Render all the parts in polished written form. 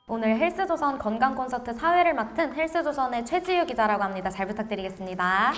오늘 헬스조선 건강콘서트 사회를 맡은 헬스조선의 최지유 기자라고 합니다. 잘 부탁드리겠습니다.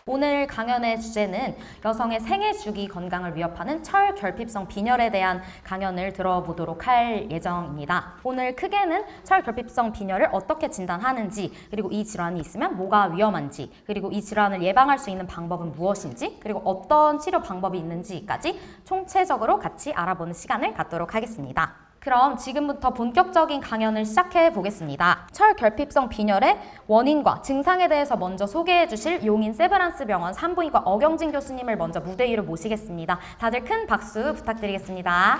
오늘 강연의 주제는 여성의 생애 주기 건강을 위협하는 철결핍성 빈혈에 대한 강연을 들어보도록 할 예정입니다. 오늘 크게는 철결핍성 빈혈을 어떻게 진단하는지, 그리고 이 질환이 있으면 뭐가 위험한지, 그리고 이 질환을 예방할 수 있는 방법은 무엇인지, 그리고 어떤 치료 방법이 있는지까지 총체적으로 같이 알아보는 시간을 갖도록 하겠습니다. 그럼 지금부터 본격적인 강연을 시작해 보겠습니다. 철결핍성 빈혈의 원인과 증상에 대해서 먼저 소개해 주실 용인 세브란스 병원 산부인과 어경진 교수님을 먼저 무대 위로 모시겠습니다. 다들 큰 박수 부탁드리겠습니다.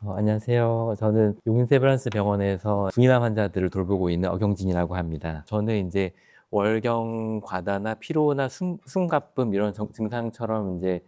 안녕하세요. 저는 용인 세브란스 병원에서 중이암 환자들을 돌보고 있는 어경진이라고 합니다. 저는 이제 월경 과다나 피로나 숨가쁨 이런 증상처럼 이제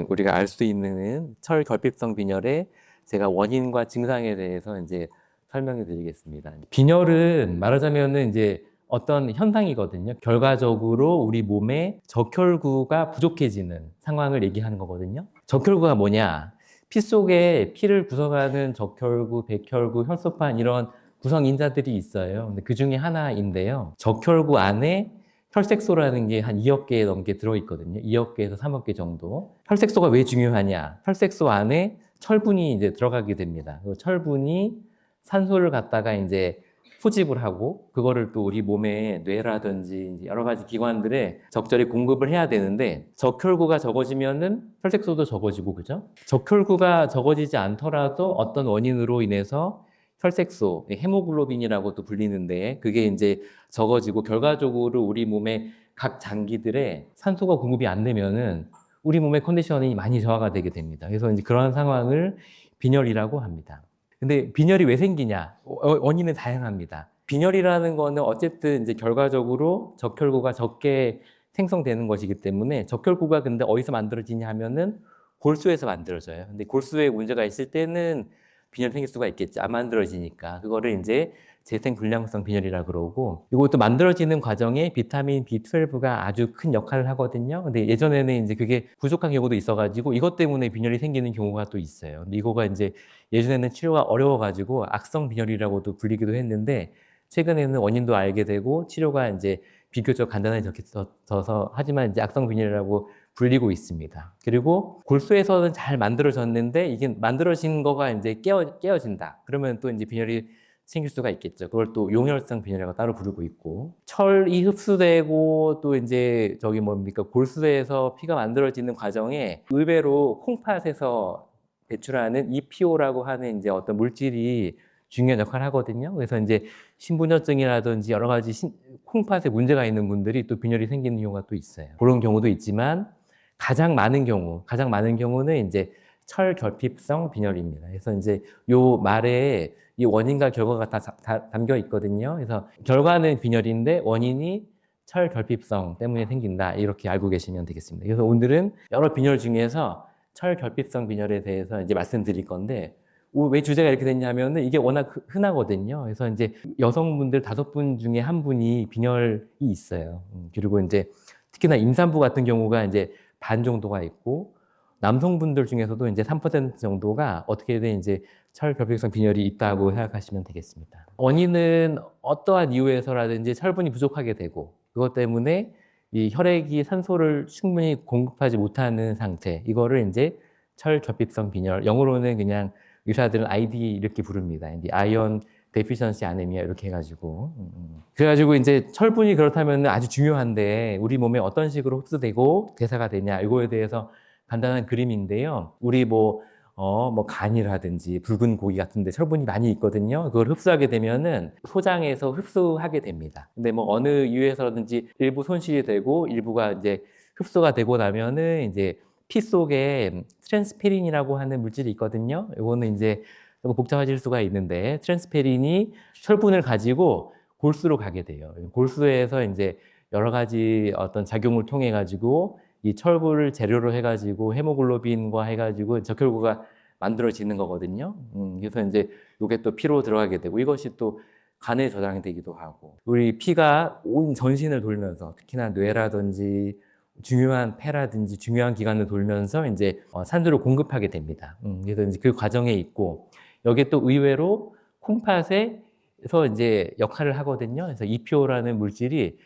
우리가 알 수 있는 철결핍성 빈혈의 제가 원인과 증상에 대해서 이제 설명해 드리겠습니다. 빈혈은 말하자면은 이제 어떤 현상이거든요. 결과적으로 우리 몸에 적혈구가 부족해지는 상황을 얘기하는 거거든요. 적혈구가 뭐냐? 피 속에 피를 구성하는 적혈구, 백혈구, 혈소판 이런 구성인자들이 있어요. 근데 그 중에 하나인데요. 적혈구 안에 혈색소라는 게 한 2억 개 넘게 들어있거든요. 2억 개에서 3억 개 정도. 혈색소가 왜 중요하냐? 혈색소 안에 철분이 이제 들어가게 됩니다. 그 철분이 산소를 갖다가 이제 소집을 하고, 그거를 또 우리 몸의 뇌라든지 여러 가지 기관들에 적절히 공급을 해야 되는데, 적혈구가 적어지면은 혈색소도 적어지고, 그죠? 적혈구가 적어지지 않더라도 어떤 원인으로 인해서 혈색소, 헤모글로빈이라고도 불리는데 그게 이제 적어지고 결과적으로 우리 몸의 각 장기들에 산소가 공급이 안 되면은 우리 몸의 컨디션이 많이 저하가 되게 됩니다. 그래서 이제 그런 상황을 빈혈이라고 합니다. 근데 빈혈이 왜 생기냐? 원인은 다양합니다. 빈혈이라는 거는 어쨌든 이제 결과적으로 적혈구가 적게 생성되는 것이기 때문에, 적혈구가 근데 어디서 만들어지냐 하면은 골수에서 만들어져요. 근데 골수에 문제가 있을 때는 빈혈이 생길 수가 있겠지. 안 만들어지니까. 그거를 이제 재생불량성 빈혈이라고 그러고, 이것도 만들어지는 과정에 비타민 B12가 아주 큰 역할을 하거든요. 근데 예전에는 이제 그게 부족한 경우도 있어가지고 이것 때문에 빈혈이 생기는 경우가 또 있어요. 근데 이거가 이제 예전에는 치료가 어려워가지고 악성 빈혈이라고도 불리기도 했는데, 최근에는 원인도 알게 되고 치료가 이제 비교적 간단해져서 하지만 이제 악성 빈혈이라고 불리고 있습니다. 그리고 골수에서는 잘 만들어졌는데 이게 만들어진 거가 이제 깨어진다. 그러면 또 이제 빈혈이 생길 수가 있겠죠. 그걸 또 용혈성 빈혈이라고 따로 부르고 있고, 철이 흡수되고 또 이제 골수에서 피가 만들어지는 과정에 의외로 콩팥에서 배출하는 EPO라고 하는 이제 어떤 물질이 중요한 역할을 하거든요. 그래서 이제 신분혈증이라든지 여러 가지 콩팥에 문제가 있는 분들이 또 빈혈이 생기는 경우가 또 있어요. 그런 경우도 있지만 가장 많은 경우는 이제 철결핍성 빈혈입니다. 그래서 이제 요 말에 이 원인과 결과가 다 담겨 있거든요. 그래서 결과는 빈혈인데 원인이 철결핍성 때문에 생긴다. 이렇게 알고 계시면 되겠습니다. 그래서 오늘은 여러 빈혈 중에서 철결핍성 빈혈에 대해서 이제 말씀드릴 건데, 왜 주제가 이렇게 됐냐면은 이게 워낙 흔하거든요. 그래서 이제 여성분들 5분 중에 1분이 빈혈이 있어요. 그리고 이제 특히나 임산부 같은 경우가 이제 반 정도가 있고, 남성분들 중에서도 이제 3% 정도가 어떻게든 이제 철결핍성 빈혈이 있다고 생각하시면 되겠습니다. 원인은 어떠한 이유에서라든지 철분이 부족하게 되고, 그것 때문에 이 혈액이 산소를 충분히 공급하지 못하는 상태, 이거를 이제 철결핍성 빈혈, 영어로는 그냥 의사들은 ID 이렇게 부릅니다. 이제 아이언 데피션시 아네미아 이렇게 해가지고. 그래가지고 이제 철분이 그렇다면 아주 중요한데 우리 몸에 어떤 식으로 흡수되고 대사가 되냐, 이거에 대해서 간단한 그림인데요. 우리 간이라든지 붉은 고기 같은 데 철분이 많이 있거든요. 그걸 흡수하게 되면은 소장에서 흡수하게 됩니다. 근데 어느 이유에서든지 일부 손실이 되고 일부가 이제 흡수가 되고 나면은 이제 피 속에 트랜스페린이라고 하는 물질이 있거든요. 이거는 이제 조금 복잡해질 수가 있는데, 트랜스페린이 철분을 가지고 골수로 가게 돼요. 골수에서 이제 여러 가지 어떤 작용을 통해 가지고 이 철분을 재료로 해가지고 헤모글로빈과 해가지고 적혈구가 만들어지는 거거든요. 그래서 이제 이게 또 피로 들어가게 되고, 이것이 또 간에 저장이 되기도 하고 우리 피가 온 전신을 돌면서 특히나 뇌라든지 중요한 폐라든지 중요한 기관을 돌면서 이제 산소를 공급하게 됩니다. 그래서 이제 그 과정에 있고 여기에 또 의외로 콩팥에서 이제 역할을 하거든요. 그래서 EPO라는 물질이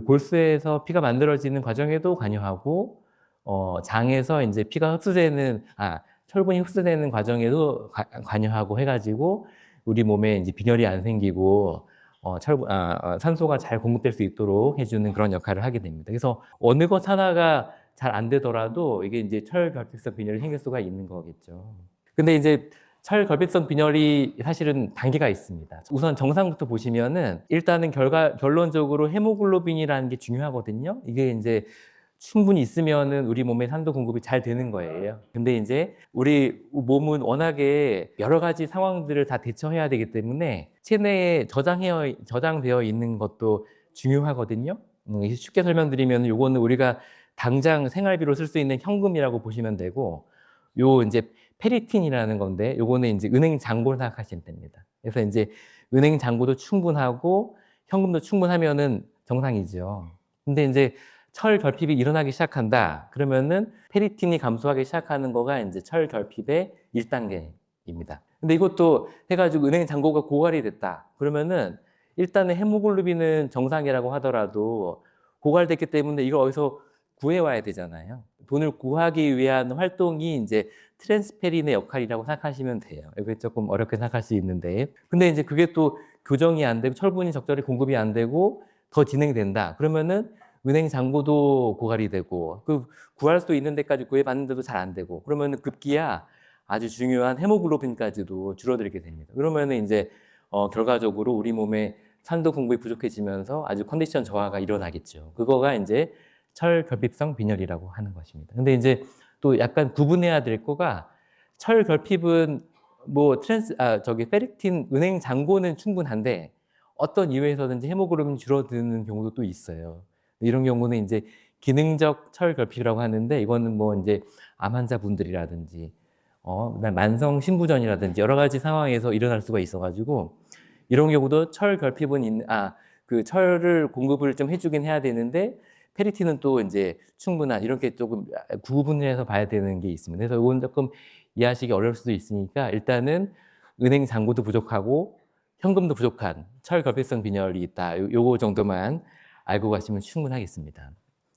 골수에서 피가 만들어지는 과정에도 관여하고 장에서 이제 피가 철분이 흡수되는 과정에도 관여하고 해가지고 우리 몸에 이제 빈혈이 안 생기고 산소가 잘 공급될 수 있도록 해주는 그런 역할을 하게 됩니다. 그래서 어느 것 하나가 잘 안 되더라도 이게 이제 철결핍성 빈혈이 생길 수가 있는 거겠죠. 근데 이제 철결핍성 빈혈이 사실은 단계가 있습니다. 우선 정상부터 보시면은 일단은 결론적으로 헤모글로빈이라는 게 중요하거든요. 이게 이제 충분히 있으면은 우리 몸에 산소 공급이 잘 되는 거예요. 근데 이제 우리 몸은 워낙에 여러 가지 상황들을 다 대처해야 되기 때문에 체내에 저장되어 있는 것도 중요하거든요. 쉽게 설명드리면 요거는 우리가 당장 생활비로 쓸 수 있는 현금이라고 보시면 되고 요 이제 페리틴이라는 건데 요거는 이제 은행 잔고를 생각하시면 됩니다. 그래서 이제 은행 잔고도 충분하고 현금도 충분하면은 정상이죠. 근데 이제 철 결핍이 일어나기 시작한다. 그러면은 페리틴이 감소하기 시작하는 거가 이제 철 결핍의 1단계입니다. 근데 이것도 해가지고 은행 잔고가 고갈이 됐다. 그러면은 일단은 헤모글로빈은 정상이라고 하더라도 고갈됐기 때문에 이걸 어디서 구해와야 되잖아요. 돈을 구하기 위한 활동이 이제 트랜스페린의 역할이라고 생각하시면 돼요. 이게 조금 어렵게 생각할 수 있는데. 근데 이제 그게 또 교정이 안 되고 철분이 적절히 공급이 안 되고 더 진행이 된다. 그러면은 은행 잔고도 고갈이 되고 구할 수 있는 데까지 구해봤는데도 잘 안 되고 그러면은 급기야 아주 중요한 헤모글로빈까지도 줄어들게 됩니다. 그러면은 이제 결과적으로 우리 몸에 산소 공급이 부족해지면서 아주 컨디션 저하가 일어나겠죠. 그거가 이제 철결핍성 빈혈이라고 하는 것입니다. 근데 이제 또 약간 구분해야 될 거가 철결핍은 뭐 페리틴 은행 잔고는 충분한데 어떤 이유에서든지 헤모글로빈이 줄어드는 경우도 또 있어요. 이런 경우는 이제 기능적 철결핍이라고 하는데 이거는 뭐 이제 암 환자분들이라든지 만성 신부전이라든지 여러 가지 상황에서 일어날 수가 있어가지고 이런 경우도 철결핍은 그 철을 공급을 좀 해주긴 해야 되는데 페리틴은 또 이제 충분한 이렇게 조금 구분해서 봐야 되는 게 있습니다. 그래서 이건 조금 이해하시기 어려울 수도 있으니까 일단은 은행 잔고도 부족하고 현금도 부족한 철결핍성 빈혈이 있다. 요거 정도만 알고 가시면 충분하겠습니다.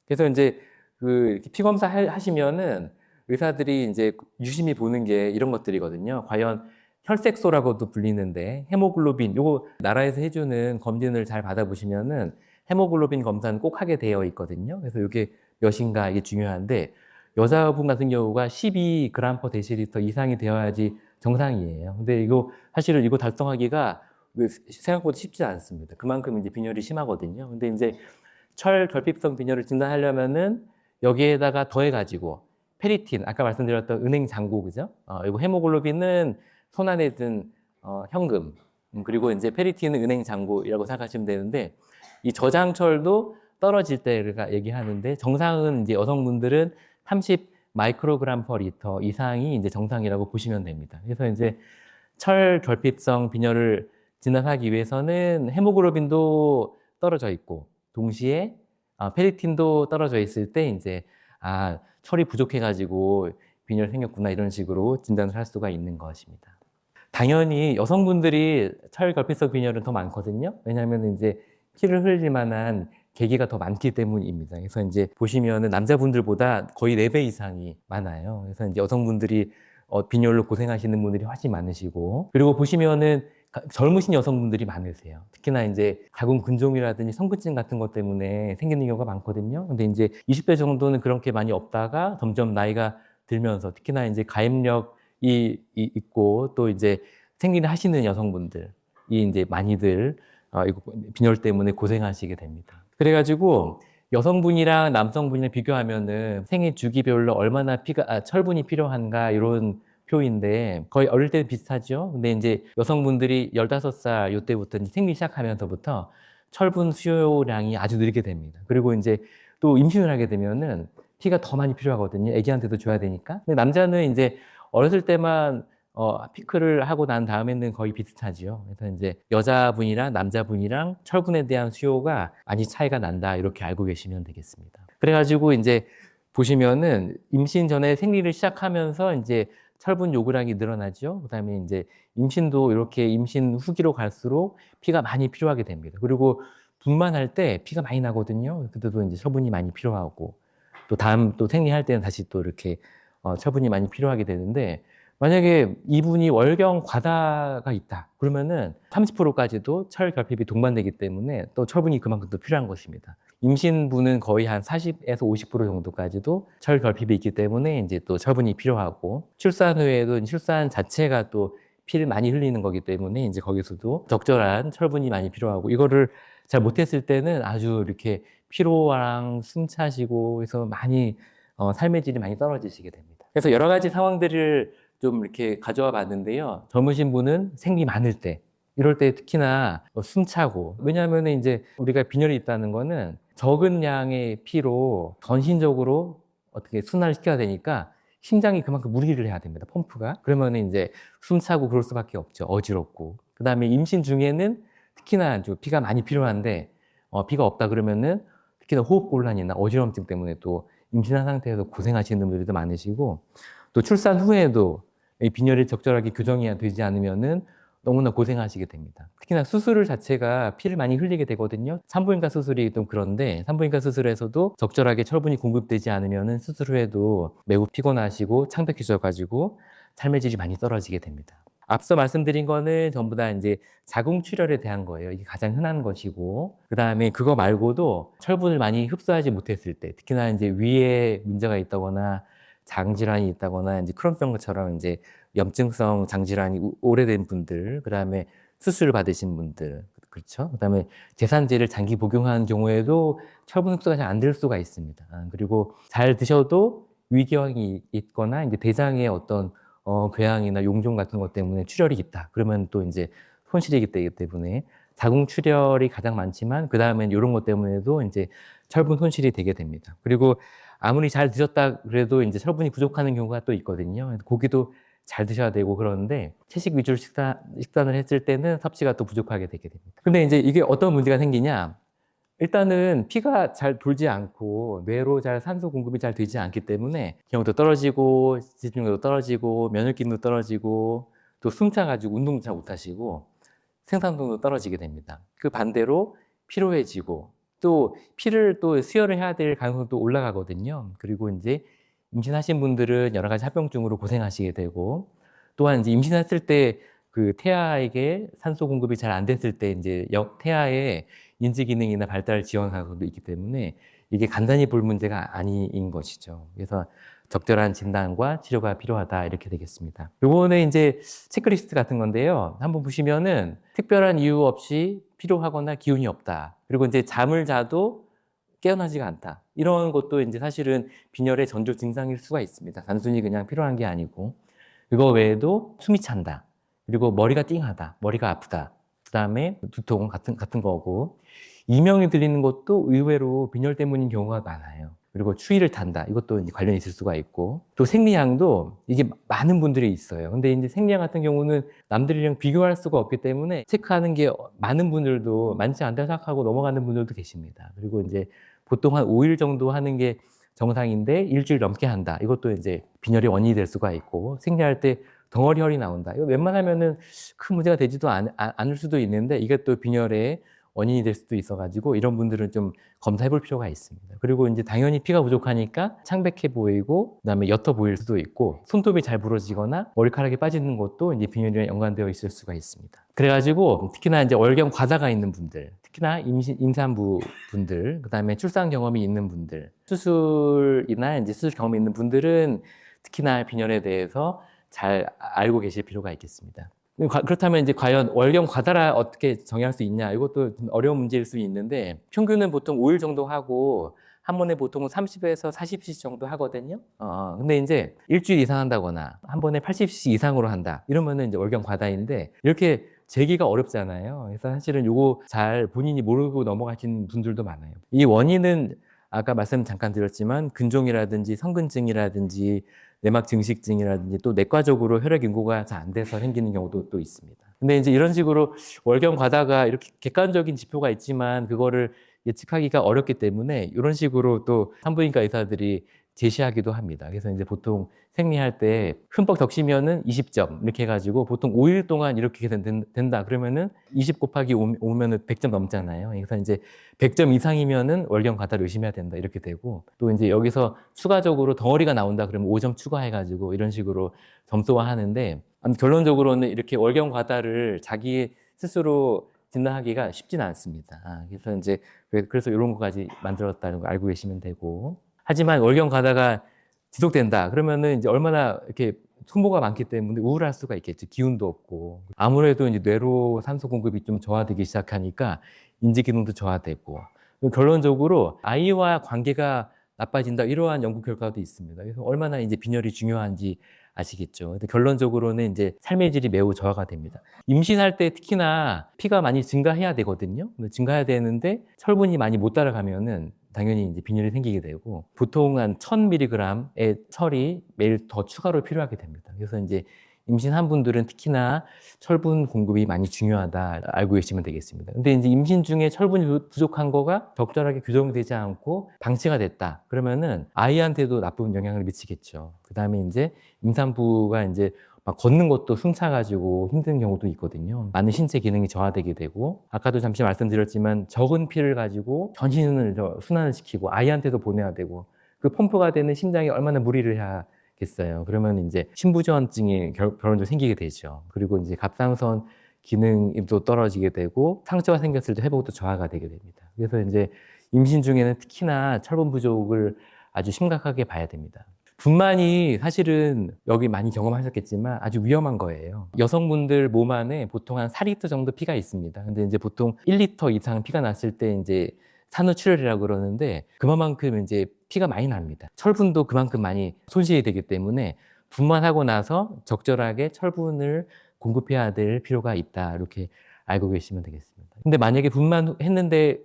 그래서 이제 그 피검사 하시면은 의사들이 이제 유심히 보는 게 이런 것들이거든요. 과연 혈색소라고도 불리는데 헤모글로빈 요거 나라에서 해주는 검진을 잘 받아보시면은 헤모글로빈 검사는 꼭 하게 되어 있거든요. 그래서 이게 몇인가 이게 중요한데 여자분 같은 경우가 12g/dL 이상이 되어야지 정상이에요. 근데 사실은 이거 달성하기가 생각보다 쉽지 않습니다. 그만큼 이제 빈혈이 심하거든요. 근데 이제 철결핍성 빈혈을 진단하려면은 여기에다가 더해가지고 페리틴, 아까 말씀드렸던 은행 잔고, 그죠? 이거 헤모글로빈은 손 안에 든 현금, 그리고 이제 페리틴은 은행 잔고라고 생각하시면 되는데 이 저장철도 떨어질 때가 얘기하는데 정상은 이제 여성분들은 30 마이크로그램/리터 이상이 이제 정상이라고 보시면 됩니다. 그래서 이제 철결핍성 빈혈을 진단하기 위해서는 헤모글로빈도 떨어져 있고 동시에 페리틴도 떨어져 있을 때 이제 철이 부족해가지고 빈혈 생겼구나 이런 식으로 진단을 할 수가 있는 것입니다. 당연히 여성분들이 철결핍성 빈혈은 더 많거든요. 왜냐하면 이제 피를 흘릴 만한 계기가 더 많기 때문입니다. 그래서 이제 보시면은 남자분들보다 거의 4배 이상이 많아요. 그래서 이제 여성분들이 빈혈로 고생하시는 분들이 훨씬 많으시고 그리고 보시면은 젊으신 여성분들이 많으세요. 특히나 이제 자궁 근종이라든지 성근증 같은 것 때문에 생기는 경우가 많거든요. 근데 이제 20대 정도는 그렇게 많이 없다가 점점 나이가 들면서 특히나 이제 가입력이 있고 또 이제 하시는 여성분들이 이제 많이들 이거 빈혈 때문에 고생하시게 됩니다. 그래가지고 여성분이랑 남성분이랑 비교하면은 생애 주기별로 얼마나 철분이 필요한가 이런 표인데 거의 어릴 때 비슷하죠. 근데 이제 여성분들이 15살 이때부터 생리 시작하면서부터 철분 수요량이 아주 늘게 됩니다. 그리고 이제 또 임신을 하게 되면은 피가 더 많이 필요하거든요. 아기한테도 줘야 되니까. 근데 남자는 이제 어렸을 때만 피크를 하고 난 다음에는 거의 비슷하지요. 그래서 이제 여자분이랑 남자분이랑 철분에 대한 수요가 많이 차이가 난다. 이렇게 알고 계시면 되겠습니다. 그래가지고 이제 보시면은 임신 전에 생리를 시작하면서 이제 철분 요구량이 늘어나죠. 그다음에 이제 임신도 이렇게 임신 후기로 갈수록 피가 많이 필요하게 됩니다. 그리고 분만할 때 피가 많이 나거든요. 그때도 이제 철분이 많이 필요하고 또 다음 또 생리할 때는 다시 또 이렇게 철분이 많이 필요하게 되는데 만약에 이분이 월경 과다가 있다. 그러면은 30%까지도 철 결핍이 동반되기 때문에 또 철분이 그만큼 더 필요한 것입니다. 임신부는 거의 한 40에서 50% 정도까지도 철 결핍이 있기 때문에 이제 또 철분이 필요하고 출산 후에도 출산 자체가 또 피를 많이 흘리는 거기 때문에 이제 거기서도 적절한 철분이 많이 필요하고 이거를 잘 못했을 때는 아주 이렇게 피로랑 숨 차시고 해서 많이 삶의 질이 많이 떨어지시게 됩니다. 그래서 여러 가지 상황들을 좀 이렇게 가져와 봤는데요. 젊으신 분은 생리 많을 때 이럴 때 특히나 숨차고 왜냐하면 이제 우리가 빈혈이 있다는 거는 적은 양의 피로 전신적으로 어떻게 순환을 시켜야 되니까 심장이 그만큼 무리를 해야 됩니다. 펌프가. 그러면 이제 숨차고 그럴 수밖에 없죠. 어지럽고. 그 다음에 임신 중에는 특히나 피가 많이 필요한데 피가 없다 그러면은 특히나 호흡곤란이나 어지럼증 때문에 또 임신한 상태에서 고생하시는 분들도 많으시고 또 출산 후에도 이 빈혈이 적절하게 교정이 되지 않으면은 너무나 고생하시게 됩니다. 특히나 수술 자체가 피를 많이 흘리게 되거든요. 산부인과 수술이 좀 그런데 산부인과 수술에서도 적절하게 철분이 공급되지 않으면은 수술 후에도 매우 피곤하시고 창백해져가지고 삶의 질이 많이 떨어지게 됩니다. 앞서 말씀드린 거는 전부 다 이제 자궁출혈에 대한 거예요. 이게 가장 흔한 것이고, 그 다음에 그거 말고도 철분을 많이 흡수하지 못했을 때, 특히나 이제 위에 문제가 있다거나 장질환이 있다거나 이제 크론병처럼 이제 염증성 장질환이 오래된 분들, 그 다음에 수술을 받으신 분들, 그렇죠? 그 다음에 제산제를 장기 복용하는 경우에도 철분 흡수가 잘 안 될 수가 있습니다. 그리고 잘 드셔도 위궤양이 있거나 이제 대장에 어떤 궤양이나 용종 같은 것 때문에 출혈이 있다. 그러면 또 이제 손실이기 때문에 자궁출혈이 가장 많지만 그 다음엔 이런 것 때문에도 이제 철분 손실이 되게 됩니다. 그리고 아무리 잘 드셨다 그래도 이제 철분이 부족하는 경우가 또 있거든요. 고기도 잘 드셔야 되고 그러는데 채식 위주로 식단을 했을 때는 섭취가 또 부족하게 되게 됩니다. 근데 이제 이게 어떤 문제가 생기냐? 일단은 피가 잘 돌지 않고 뇌로 잘 산소 공급이 잘 되지 않기 때문에 기억도 떨어지고 집중력도 떨어지고 면역 기능도 떨어지고 또 숨차가지고 운동도 잘 못하시고 생산성도 떨어지게 됩니다. 그 반대로 피로해지고 또 피를 또 수혈을 해야 될 가능성도 올라가거든요. 그리고 이제 임신하신 분들은 여러 가지 합병증으로 고생하시게 되고 또한 이제 임신했을 때 그 태아에게 산소 공급이 잘 안 됐을 때 이제 태아의 인지 기능이나 발달 지원 가능성도 있기 때문에 이게 간단히 볼 문제가 아닌 것이죠. 그래서 적절한 진단과 치료가 필요하다 이렇게 되겠습니다. 요거는 이제 체크리스트 같은 건데요. 한번 보시면은 특별한 이유 없이 피로하거나 기운이 없다. 그리고 이제 잠을 자도 깨어나지가 않다. 이런 것도 이제 사실은 빈혈의 전조 증상일 수가 있습니다. 단순히 그냥 피로한 게 아니고. 그거 외에도 숨이 찬다. 그리고 머리가 띵하다. 머리가 아프다. 그 다음에 두통 같은 거고. 이명이 들리는 것도 의외로 빈혈 때문인 경우가 많아요. 그리고 추위를 탄다. 이것도 이제 관련이 있을 수가 있고. 또 생리량도 이게 많은 분들이 있어요. 근데 이제 생리량 같은 경우는 남들이랑 비교할 수가 없기 때문에 체크하는 게 많은 분들도 많지 않다 생각하고 넘어가는 분들도 계십니다. 그리고 이제 보통 한 5일 정도 하는 게 정상인데 일주일 넘게 한다. 이것도 이제 빈혈의 원인이 될 수가 있고 생리할 때 덩어리혈이 나온다. 이거 웬만하면은 큰 문제가 되지도 않을 수도 있는데 이게 또 빈혈의 원인이 될 수도 있어가지고 이런 분들은 좀 검사해 볼 필요가 있습니다. 그리고 이제 당연히 피가 부족하니까 창백해 보이고 그다음에 옅어 보일 수도 있고 손톱이 잘 부러지거나 머리카락이 빠지는 것도 이제 빈혈이랑 연관되어 있을 수가 있습니다. 그래가지고 특히나 이제 월경 과다가 있는 분들, 특히나 임산부 분들, 그다음에 출산 경험이 있는 분들, 수술이나 이제 수술 경험이 있는 분들은 특히나 빈혈에 대해서 잘 알고 계실 필요가 있겠습니다. 그렇다면 이제 과연 월경 과다라 어떻게 정의할 수 있냐? 이것도 좀 어려운 문제일 수 있는데 평균은 보통 5일 정도 하고 한 번에 보통 30에서 40cc 정도 하거든요. 근데 이제 일주일 이상 한다거나 한 번에 80cc 이상으로 한다. 이러면은 이제 월경 과다인데 이렇게 재기가 어렵잖아요. 그래서 사실은 요거 잘 본인이 모르고 넘어가신 분들도 많아요. 이 원인은 아까 말씀 잠깐 드렸지만 근종이라든지 성근증이라든지 내막 증식증이라든지 또 내과적으로 혈액 인고가 잘 안 돼서 생기는 경우도 또 있습니다. 근데 이제 이런 식으로 월경 과다가 이렇게 객관적인 지표가 있지만 그거를 예측하기가 어렵기 때문에 이런 식으로 또 산부인과 의사들이 제시하기도 합니다. 그래서 이제 보통 생리할 때 흠뻑 적시면은 20점 이렇게 해가지고 보통 5일 동안 이렇게 된다. 그러면은 20 곱하기 5면은 100점 넘잖아요. 그래서 이제 100점 이상이면은 월경 과다를 의심해야 된다. 이렇게 되고 또 이제 여기서 추가적으로 덩어리가 나온다. 그러면 5점 추가해가지고 이런 식으로 점수화하는데 결론적으로는 이렇게 월경 과다를 자기 스스로 진단하기가 쉽지는 않습니다. 그래서 이제 그래서 이런 것까지 만들었다는 걸 알고 계시면 되고. 하지만 월경 과다가 지속된다. 그러면은 이제 얼마나 이렇게 소모가 많기 때문에 우울할 수가 있겠죠. 기운도 없고. 아무래도 이제 뇌로 산소 공급이 좀 저하되기 시작하니까 인지 기능도 저하되고. 결론적으로 아이와 관계가 나빠진다. 이러한 연구 결과도 있습니다. 그래서 얼마나 이제 빈혈이 중요한지 아시겠죠. 근데 결론적으로는 이제 삶의 질이 매우 저하가 됩니다. 임신할 때 특히나 피가 많이 증가해야 되거든요. 증가해야 되는데 철분이 많이 못 따라가면은 당연히 이제 빈혈이 생기게 되고 보통 한 1000mg의 철이 매일 더 추가로 필요하게 됩니다. 그래서 이제 임신한 분들은 특히나 철분 공급이 많이 중요하다 알고 계시면 되겠습니다. 근데 이제 임신 중에 철분이 부족한 거가 적절하게 규정되지 않고 방치가 됐다. 그러면은 아이한테도 나쁜 영향을 미치겠죠. 그 다음에 이제 임산부가 이제 막 걷는 것도 숨차가지고 힘든 경우도 있거든요. 많은 신체 기능이 저하되게 되고 아까도 잠시 말씀드렸지만 적은 피를 가지고 전신을 순환을 시키고 아이한테도 보내야 되고 그 펌프가 되는 심장이 얼마나 무리를 해야 겠어요. 그러면 이제 신부전증이 결론적으로 생기게 되죠. 그리고 이제 갑상선 기능도 떨어지게 되고 상처가 생겼을 때 회복도 저하가 되게 됩니다. 그래서 이제 임신 중에는 특히나 철분 부족을 아주 심각하게 봐야 됩니다. 분만이 사실은 여기 많이 경험하셨겠지만 아주 위험한 거예요. 여성분들 몸 안에 보통 한 4리터 정도 피가 있습니다. 근데 이제 보통 1리터 이상 피가 났을 때 이제 산후출혈이라고 그러는데 그만큼 이제 피가 많이 납니다. 철분도 그만큼 많이 손실이 되기 때문에 분만하고 나서 적절하게 철분을 공급해야 될 필요가 있다. 이렇게 알고 계시면 되겠습니다. 근데 만약에 분만했는데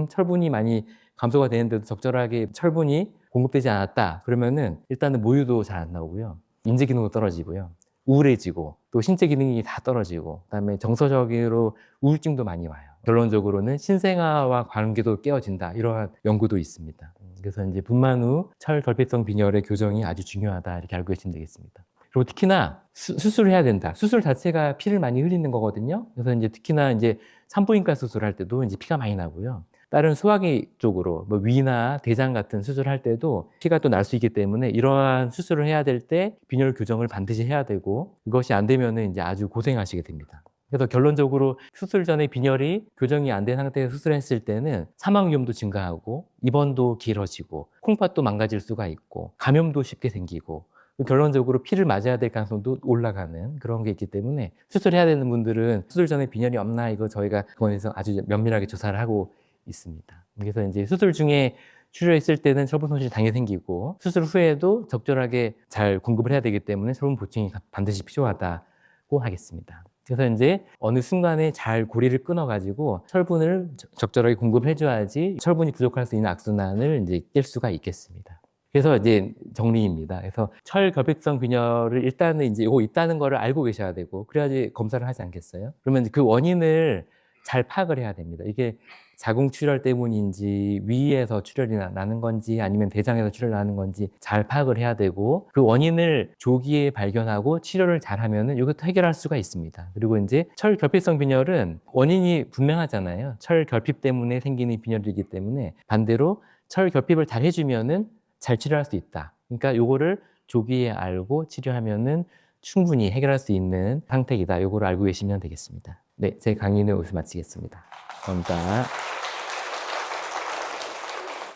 철분이 많이 감소가 되는데도 적절하게 철분이 공급되지 않았다. 그러면은 일단은 모유도 잘 안 나오고요. 인지 기능도 떨어지고요. 우울해지고 또 신체 기능이 다 떨어지고 그다음에 정서적으로 우울증도 많이 와요. 결론적으로는 신생아와 관계도 깨어진다. 이러한 연구도 있습니다. 그래서 이제 분만 후 철결핍성 빈혈의 교정이 아주 중요하다. 이렇게 알고 계시면 되겠습니다. 그리고 특히나 수술을 해야 된다. 수술 자체가 피를 많이 흘리는 거거든요. 그래서 이제 특히나 이제 산부인과 수술할 때도 이제 피가 많이 나고요. 다른 소화기 쪽으로 뭐 위나 대장 같은 수술할 때도 피가 또 날 수 있기 때문에 이러한 수술을 해야 될 때 빈혈 교정을 반드시 해야 되고 그것이 안 되면은 이제 아주 고생하시게 됩니다. 그래서 결론적으로 수술 전에 빈혈이 교정이 안 된 상태에서 수술했을 때는 사망 위험도 증가하고 입원도 길어지고 콩팥도 망가질 수가 있고 감염도 쉽게 생기고 결론적으로 피를 맞아야 될 가능성도 올라가는 그런 게 있기 때문에 수술해야 되는 분들은 수술 전에 빈혈이 없나 이거 저희가 병원에서 아주 면밀하게 조사를 하고 있습니다. 그래서 이제 수술 중에 출혈했을 때는 철분 손실이 당연히 생기고 수술 후에도 적절하게 잘 공급을 해야 되기 때문에 철분 보충이 반드시 필요하다고 하겠습니다. 그래서 이제 어느 순간에 잘 고리를 끊어가지고 철분을 적절하게 공급해줘야지 철분이 부족할 수 있는 악순환을 이제 깰 수가 있겠습니다. 그래서 이제 정리입니다. 그래서 철결핍성 빈혈을 일단은 이제 이거 있다는 거를 알고 계셔야 되고 그래야지 검사를 하지 않겠어요? 그러면 그 원인을 잘 파악을 해야 됩니다. 이게 자궁출혈 때문인지 위에서 출혈이 나는 건지 아니면 대장에서 출혈이 나는 건지 잘 파악을 해야 되고 그 원인을 조기에 발견하고 치료를 잘하면은 이것도 해결할 수가 있습니다. 그리고 이제 철결핍성 빈혈은 원인이 분명하잖아요. 철결핍 때문에 생기는 빈혈이기 때문에 반대로 철결핍을 잘 해주면은 잘 치료할 수 있다. 그러니까 요거를 조기에 알고 치료하면은 충분히 해결할 수 있는 상태이다. 요거를 알고 계시면 되겠습니다. 네, 제 강의는 여기서 마치겠습니다. 감사합니다.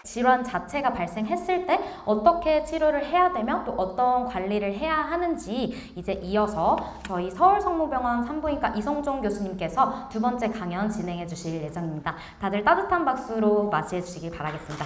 질환 자체가 발생했을 때 어떻게 치료를 해야 되며 또 어떤 관리를 해야 하는지 이제 이어서 저희 서울성모병원 산부인과 이성종 교수님께서 두 번째 강연 진행해 주실 예정입니다. 다들 따뜻한 박수로 맞이해 주시길 바라겠습니다.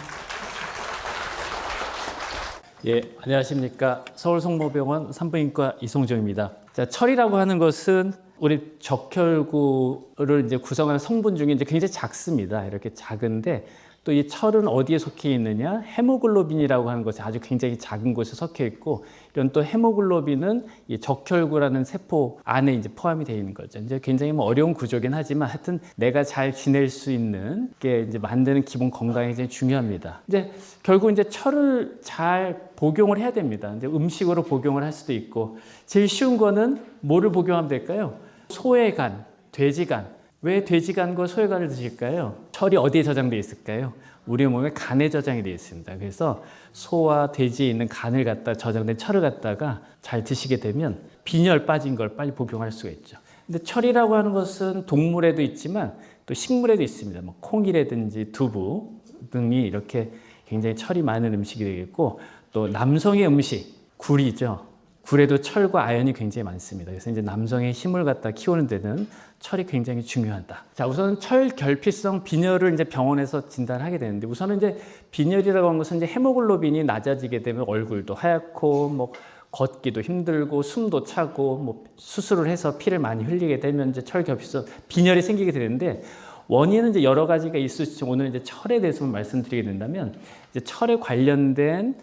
예, 안녕하십니까. 서울성모병원 산부인과 이성종입니다. 자, 철이라고 하는 것은 우리 적혈구를 이제 구성하는 성분 중에 이제 굉장히 작습니다. 이렇게 작은데 또 이 철은 어디에 속해 있느냐? 헤모글로빈이라고 하는 것이 아주 굉장히 작은 곳에 섞여 있고, 이런 또 헤모글로빈은 이 적혈구라는 세포 안에 이제 포함이 되어 있는 거죠. 이제 굉장히 뭐 어려운 구조긴 하지만 하여튼 내가 잘 지낼 수 있는 게 이제 만드는 기본 건강이 굉장히 중요합니다. 이제 결국 이제 철을 잘 복용을 해야 됩니다. 이제 음식으로 복용을 할 수도 있고, 제일 쉬운 거는 뭐를 복용하면 될까요? 소의 간, 돼지 간. 왜 돼지간과 소외간을 드실까요? 철이 어디에 저장되어 있을까요? 우리 몸에 간에 저장이 되어 있습니다. 그래서 소와 돼지에 있는 간을 갖다 저장된 철을 갖다가 잘 드시게 되면 빈혈 빠진 걸 빨리 복용할 수가 있죠. 근데 철이라고 하는 것은 동물에도 있지만 또 식물에도 있습니다. 뭐 콩이라든지 두부 등이 이렇게 굉장히 철이 많은 음식이 되겠고, 또 남성의 음식, 굴이죠. 굴에도 철과 아연이 굉장히 많습니다. 그래서 이제 남성의 힘을 갖다 키우는 데는 철이 굉장히 중요하다. 자, 우선 철 결핍성 빈혈을 이제 병원에서 진단하게 되는데, 우선은 이제 빈혈이라고 하는 것은 이제 헤모글로빈이 낮아지게 되면 얼굴도 하얗고, 뭐 걷기도 힘들고, 숨도 차고, 뭐 수술을 해서 피를 많이 흘리게 되면 이제 철 결핍성 빈혈이 생기게 되는데, 원인은 이제 여러 가지가 있을 수 있지만 오늘 이제 철에 대해서 말씀드리게 된다면, 이제 철에 관련된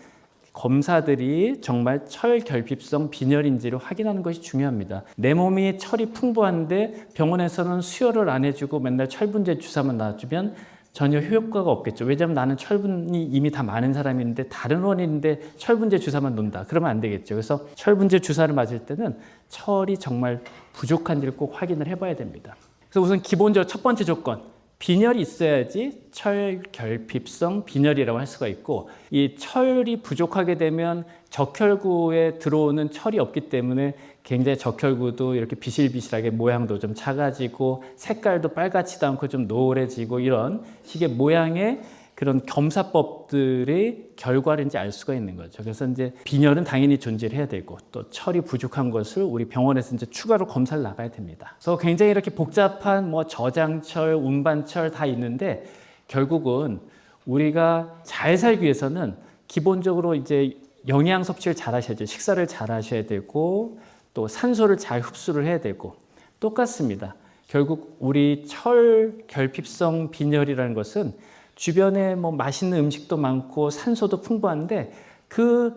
검사들이 정말 철 결핍성 빈혈인지를 확인하는 것이 중요합니다. 내 몸이 철이 풍부한데 병원에서는 수혈을 안 해주고 맨날 철분제 주사만 놔주면 전혀 효과가 없겠죠. 왜냐하면 나는 철분이 이미 다 많은 사람인데 다른 원인인데 철분제 주사만 놓는다. 그러면 안 되겠죠. 그래서 철분제 주사를 맞을 때는 철이 정말 부족한지를 꼭 확인을 해봐야 됩니다. 그래서 우선 기본적으로 첫 번째 조건, 빈혈이 있어야지 철 결핍성 빈혈이라고 할 수가 있고, 이 철이 부족하게 되면 적혈구에 들어오는 철이 없기 때문에 굉장히 적혈구도 이렇게 비실비실하게 모양도 좀 작아지고 색깔도 빨갛지도 않고 좀 노래지고 이런 식의 모양의 그런 검사법들의 결과인지 알 수가 있는 거죠. 그래서 이제 빈혈은 당연히 존재를 해야 되고, 또 철이 부족한 것을 우리 병원에서 이제 추가로 검사를 나가야 됩니다. 그래서 굉장히 이렇게 복잡한 뭐 저장철, 운반철 다 있는데, 결국은 우리가 잘 살기 위해서는 기본적으로 이제 영양 섭취를 잘 하셔야죠. 식사를 잘 하셔야 되고, 또 산소를 잘 흡수를 해야 되고, 똑같습니다. 결국 우리 철 결핍성 빈혈이라는 것은 주변에 뭐 맛있는 음식도 많고 산소도 풍부한데 그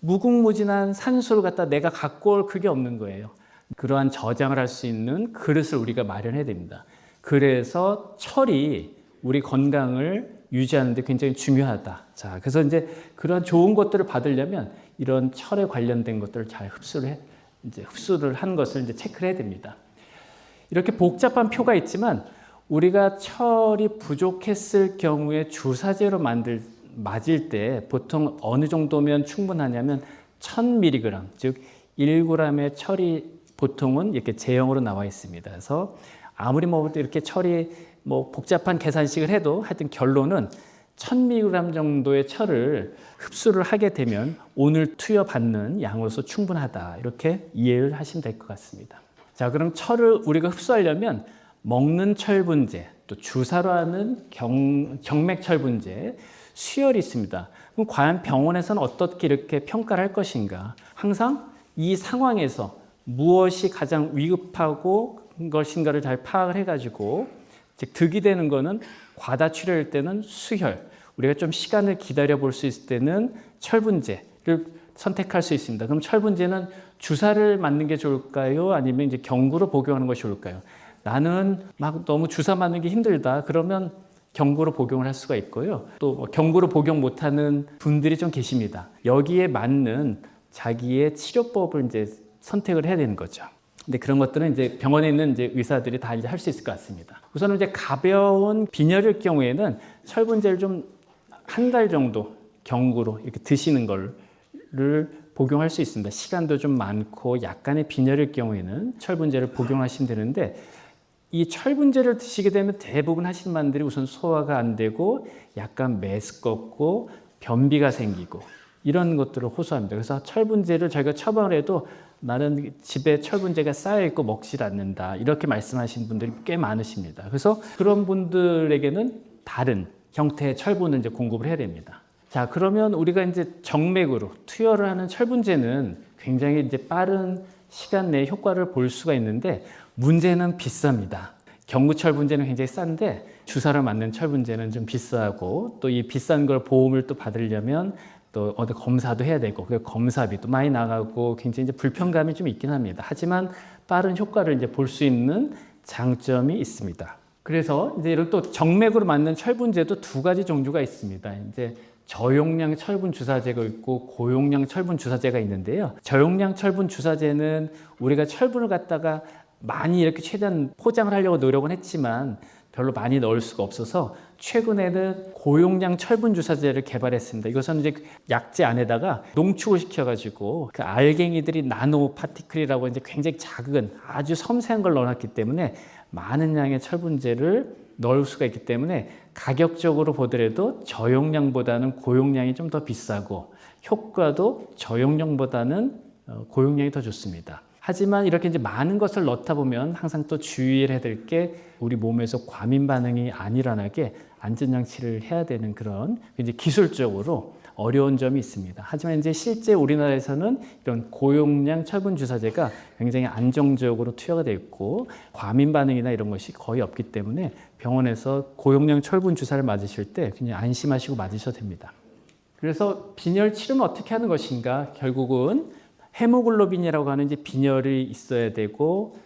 무궁무진한 산소를 갖다 내가 갖고 올 그게 없는 거예요. 그러한 저장을 할 수 있는 그릇을 우리가 마련해야 됩니다. 그래서 철이 우리 건강을 유지하는 데 굉장히 중요하다. 자, 그래서 이제 그런 좋은 것들을 받으려면 이런 철에 관련된 것들을 잘 흡수를 한 것을 이제 체크를 해야 됩니다. 이렇게 복잡한 표가 있지만 우리가 철이 부족했을 경우에 주사제로 맞을 때 보통 어느 정도면 충분하냐면 1000mg, 즉 1g의 철이 보통은 이렇게 제형으로 나와 있습니다. 그래서 아무리 뭐 이렇게 철이 뭐 복잡한 계산식을 해도 하여튼 결론은 1000mg 정도의 철을 흡수를 하게 되면 오늘 투여받는 양으로서 충분하다. 이렇게 이해를 하시면 될 것 같습니다. 자, 그럼 철을 우리가 흡수하려면 먹는 철분제, 또 주사로 하는 정맥 철분제, 수혈이 있습니다. 그럼 과연 병원에서는 어떻게 이렇게 평가를 할 것인가? 항상 이 상황에서 무엇이 가장 위급하고 것인가를 잘 파악을 해가지고, 즉 득이 되는 거는 과다 출혈일 때는 수혈, 우리가 좀 시간을 기다려 볼 수 있을 때는 철분제를 선택할 수 있습니다. 그럼 철분제는 주사를 맞는 게 좋을까요? 아니면 이제 경구로 복용하는 것이 좋을까요? 나는 막 너무 주사 맞는 게 힘들다. 그러면 경구로 복용을 할 수가 있고요. 또 경구로 복용 못하는 분들이 좀 계십니다. 여기에 맞는 자기의 치료법을 이제 선택을 해야 되는 거죠. 근데 그런 것들은 이제 병원에 있는 이제 의사들이 다 이제 할 수 있을 것 같습니다. 우선은 이제 가벼운 빈혈일 경우에는 철분제를 좀 한 달 정도 경구로 이렇게 드시는 거를 복용할 수 있습니다. 시간도 좀 많고 약간의 빈혈일 경우에는 철분제를 복용하시면 되는데, 이 철분제를 드시게 되면 대부분 하시는 분들이 우선 소화가 안 되고 약간 메스껍고 변비가 생기고 이런 것들을 호소합니다. 그래서 철분제를 저희가 처방을 해도 나는 집에 철분제가 쌓여있고 먹질 않는다, 이렇게 말씀하시는 분들이 꽤 많으십니다. 그래서 그런 분들에게는 다른 형태의 철분을 이제 공급을 해야 됩니다. 자, 그러면 우리가 이제 정맥으로 투여를 하는 철분제는 굉장히 이제 빠른 시간 내에 효과를 볼 수가 있는데 문제는 비쌉니다. 경구철분제는 굉장히 싼데 주사를 맞는 철분제는 좀 비싸고 또 이 비싼 걸 보험을 또 받으려면 또 어디 검사도 해야 되고 그 검사비도 많이 나가고 굉장히 이제 불편감이 좀 있긴 합니다. 하지만 빠른 효과를 이제 볼 수 있는 장점이 있습니다. 그래서 이제 이런 또 정맥으로 맞는 철분제도 두 가지 종류가 있습니다. 이제 저용량 철분 주사제가 있고 고용량 철분 주사제가 있는데요. 저용량 철분 주사제는 우리가 철분을 갖다가 많이 이렇게 최대한 포장을 하려고 노력은 했지만 별로 많이 넣을 수가 없어서 최근에는 고용량 철분 주사제를 개발했습니다. 이것은 이제 약재 안에다가 농축을 시켜가지고 그 알갱이들이 나노 파티클이라고 이제 굉장히 작은 아주 섬세한 걸 넣어놨기 때문에 많은 양의 철분제를 넣을 수가 있기 때문에 가격적으로 보더라도 저용량보다는 고용량이 좀 더 비싸고 효과도 저용량보다는 고용량이 더 좋습니다. 하지만 이렇게 이제 많은 것을 넣다 보면 항상 또 주의를 해야 될 게 우리 몸에서 과민 반응이 안 일어나게 안전장치를 해야 되는 그런 이제 기술적으로 어려운 점이 있습니다. 하지만 이제 실제 우리나라에서는 이런 고용량 철분 주사제가 굉장히 안정적으로 투여가 되어 있고 과민 반응이나 이런 것이 거의 없기 때문에 병원에서 고용량 철분 주사를 맞으실 때 그냥 안심하시고 맞으셔도 됩니다. 그래서 빈혈 치료는 어떻게 하는 것인가? 결국은 헤모글로빈이라고 하는 이제 빈혈이 있어야 되고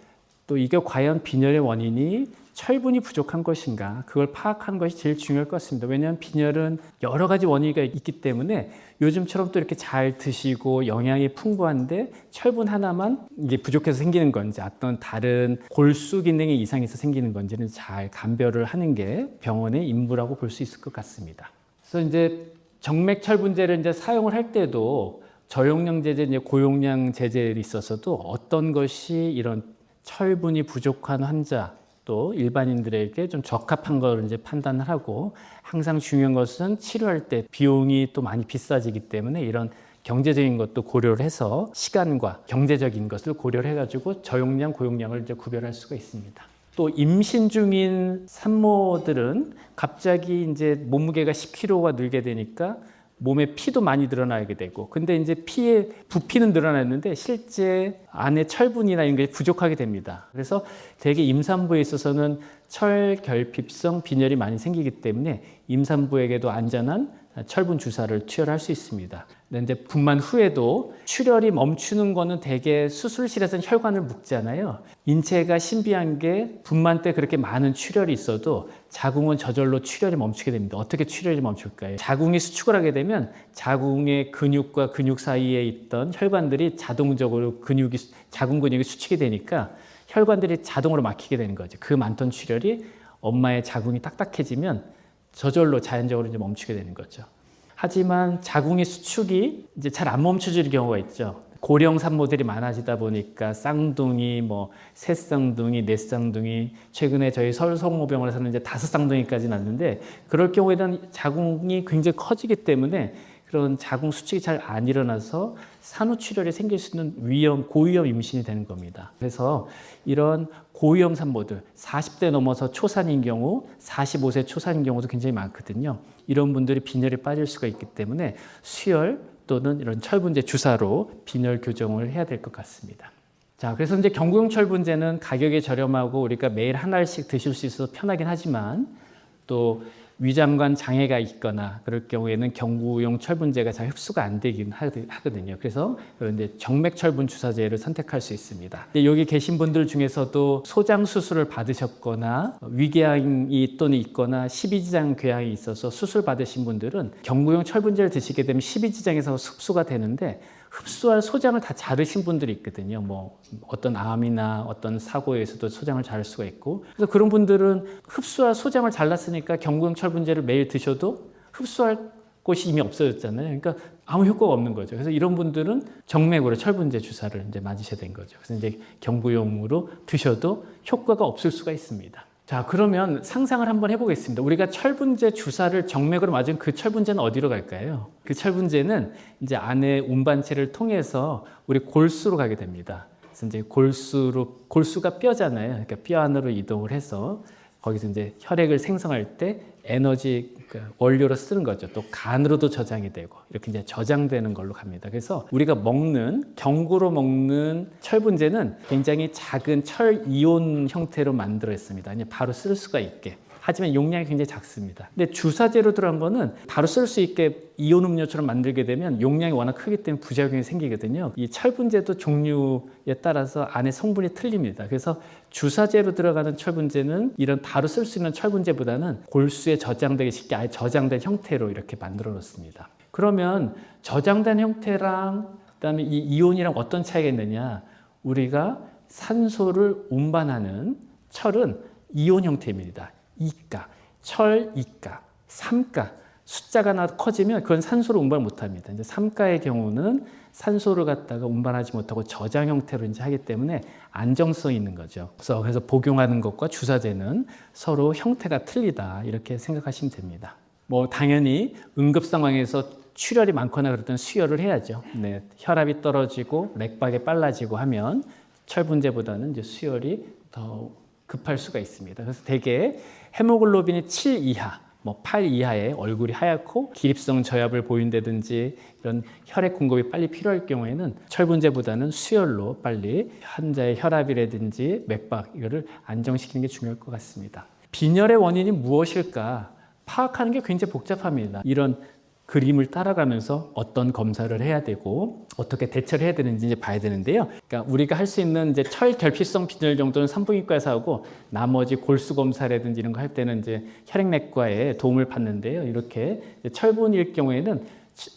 또 이게 과연 빈혈의 원인이 철분이 부족한 것인가 그걸 파악하는 것이 제일 중요할 것 같습니다. 왜냐하면 빈혈은 여러 가지 원인이 있기 때문에 요즘처럼 또 이렇게 잘 드시고 영양이 풍부한데 철분 하나만 이게 부족해서 생기는 건지 어떤 다른 골수 기능에 이상이 있어 생기는 건지는 잘 감별을 하는 게 병원의 임무라고 볼 수 있을 것 같습니다. 그래서 이제 정맥 철분제를 이제 사용을 할 때도 저용량 제제, 이제 고용량 제제에 있어서도 어떤 것이 이런 철분이 부족한 환자 또 일반인들에게 좀 적합한 걸 이제 판단을 하고 항상 중요한 것은 치료할 때 비용이 또 많이 비싸지기 때문에 이런 경제적인 것도 고려를 해서 시간과 경제적인 것을 고려를 해가지고 저용량, 고용량을 이제 구별할 수가 있습니다. 또 임신 중인 산모들은 갑자기 이제 몸무게가 10kg가 늘게 되니까 몸에 피도 많이 늘어나게 되고 근데 이제 피에 부피는 늘어났는데 실제 안에 철분이나 이런 게 부족하게 됩니다. 그래서 대개 임산부에 있어서는 철결핍성 빈혈이 많이 생기기 때문에 임산부에게도 안전한 철분 주사를 투여할 수 있습니다. 근데 이제 분만 후에도 출혈이 멈추는 거는 대개 수술실에서는 혈관을 묶잖아요. 인체가 신비한 게 분만 때 그렇게 많은 출혈이 있어도 자궁은 저절로 출혈이 멈추게 됩니다. 어떻게 출혈이 멈출까요? 자궁이 수축을 하게 되면 자궁의 근육과 근육 사이에 있던 혈관들이 자동적으로 자궁 근육이 수축이 되니까 혈관들이 자동으로 막히게 되는 거죠. 그 많던 출혈이 엄마의 자궁이 딱딱해지면 저절로 자연적으로 이제 멈추게 되는 거죠. 하지만 자궁의 수축이 이제 잘 안 멈춰지는 경우가 있죠. 고령 산모들이 많아지다 보니까 쌍둥이, 셋쌍둥이, 넷쌍둥이, 최근에 저희 서울성모병원에서는 이제 5쌍둥이까지 났는데 그럴 경우에는 자궁이 굉장히 커지기 때문에 그런 자궁 수축이 잘 안 일어나서 산후출혈이 생길 수 있는 고위험 임신이 되는 겁니다. 그래서 이런 고위험 산모들, 40대 넘어서 초산인 경우, 45세 초산인 경우도 굉장히 많거든요. 이런 분들이 빈혈에 빠질 수가 있기 때문에 수혈 또는 이런 철분제 주사로 빈혈 교정을 해야 될 것 같습니다. 자, 그래서 이제 경구용 철분제는 가격이 저렴하고 우리가 매일 한 알씩 드실 수 있어서 편하긴 하지만 또 위장관 장애가 있거나 그럴 경우에는 경구용 철분제가 잘 흡수가 안 되긴 하거든요. 그래서 이제 정맥 철분 주사제를 선택할 수 있습니다. 여기 계신 분들 중에서도 소장 수술을 받으셨거나 위궤양이 또는 있거나 십이지장 궤양이 있어서 수술 받으신 분들은 경구용 철분제를 드시게 되면 십이지장에서 흡수가 되는데 흡수할 소장을 다 자르신 분들이 있거든요. 어떤 암이나 어떤 사고에 의해서도 소장을 자를 수가 있고 그래서 그런 분들은 흡수할 소장을 잘랐으니까 경구용 철분제를 매일 드셔도 흡수할 곳이 이미 없어졌잖아요. 그러니까 아무 효과가 없는 거죠. 그래서 이런 분들은 정맥으로 철분제 주사를 이제 맞으셔야 된 거죠. 그래서 이제 경구용으로 드셔도 효과가 없을 수가 있습니다. 자, 그러면 상상을 한번 해보겠습니다. 우리가 철분제 주사를 정맥으로 맞은 그 철분제는 어디로 갈까요? 그 철분제는 이제 안에 운반체를 통해서 우리 골수로 가게 됩니다. 그래서 이제 골수가 뼈잖아요. 그러니까 뼈 안으로 이동을 해서 거기서 이제 혈액을 생성할 때 에너지 원료로 쓰는 거죠. 또 간으로도 저장이 되고 이렇게 이제 저장되는 걸로 갑니다. 그래서 우리가 먹는 경구로 먹는 철분제는 굉장히 작은 철 이온 형태로 만들어 있습니다. 이제 바로 쓸 수가 있게. 하지만 용량이 굉장히 작습니다. 근데 주사제로 들어간 거는 바로 쓸 수 있게 이온 음료처럼 만들게 되면 용량이 워낙 크기 때문에 부작용이 생기거든요. 이 철분제도 종류에 따라서 안에 성분이 틀립니다. 그래서 주사제로 들어가는 철분제는 이런 바로 쓸 수 있는 철분제보다는 골수에 저장되기 쉽게 아예 저장된 형태로 이렇게 만들어 놓습니다. 그러면 저장된 형태랑 그다음에 이 이온이랑 어떤 차이가 있느냐? 우리가 산소를 운반하는 철은 이온 형태입니다. 2가, 철 2가, 3가 숫자가 하나 커지면 그건 산소를 운반 못합니다. 이제 3가의 경우는 산소를 갖다가 운반하지 못하고 저장 형태로 이제 하기 때문에 안정성이 있는 거죠. 그래서 복용하는 것과 주사제는 서로 형태가 틀리다 이렇게 생각하시면 됩니다. 뭐 당연히 응급 상황에서 출혈이 많거나 그럴 때는 수혈을 해야죠. 네, 혈압이 떨어지고 맥박이 빨라지고 하면 철분제보다는 이제 수혈이 더 급할 수가 있습니다. 그래서 대개 헤모글로빈이 7 이하, 뭐 8 이하의 얼굴이 하얗고 기립성 저압을 보인다든지 이런 혈액 공급이 빨리 필요할 경우에는 철분제보다는 수혈로 빨리 환자의 혈압이라든지 맥박 이거를 안정시키는 게 중요할 것 같습니다. 빈혈의 원인이 무엇일까 파악하는 게 굉장히 복잡합니다. 이런 그림을 따라가면서 어떤 검사를 해야 되고 어떻게 대처를 해야 되는지 이제 봐야 되는데요. 그러니까 우리가 할 수 있는 이제 철 결핍성 빈혈 정도는 산부인과에서 하고 나머지 골수 검사라든지 이런 거 할 때는 이제 혈액내과에 도움을 받는데요. 이렇게 철분일 경우에는